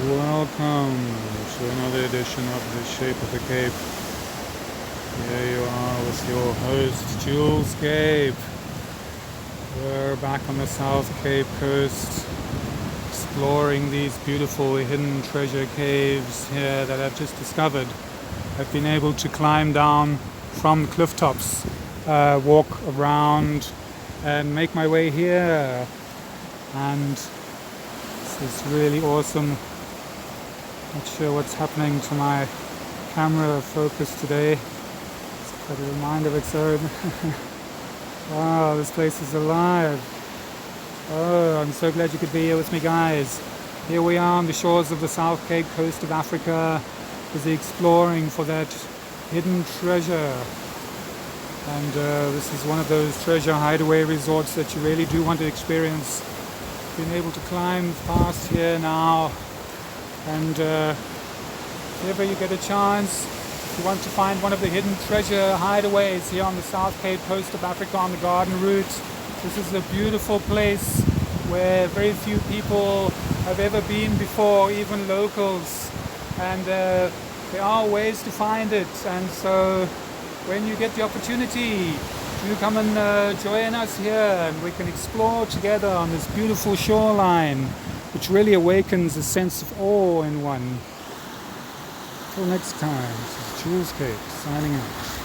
Welcome to another edition of The Shape of the Cape. Here you are with your host, Jules Cape. We're back on the South Cape coast, exploring these beautiful hidden treasure caves here that I've just discovered. I've been able to climb down from the cliff tops, walk around and make my way here. And this is really awesome. Not sure what's happening to my camera focus today. It's got a mind of its own. Wow, this place is alive. Oh, I'm so glad you could be here with me, guys. Here we are on the shores of the South Cape coast of Africa, busy exploring for that hidden treasure. And this is one of those treasure hideaway resorts that you really do want to experience. Being able to climb past here now, and if ever you get a chance, if you want to find one of the hidden treasure hideaways here on the South Cape coast of Africa on the Garden Route, this is a beautiful place where very few people have ever been before, even locals, and there are ways to find it. And so when you get the opportunity, do come and join us here, and we can explore together on this beautiful shoreline, which really awakens a sense of awe in one. Till next time, this is Jules Cape signing out.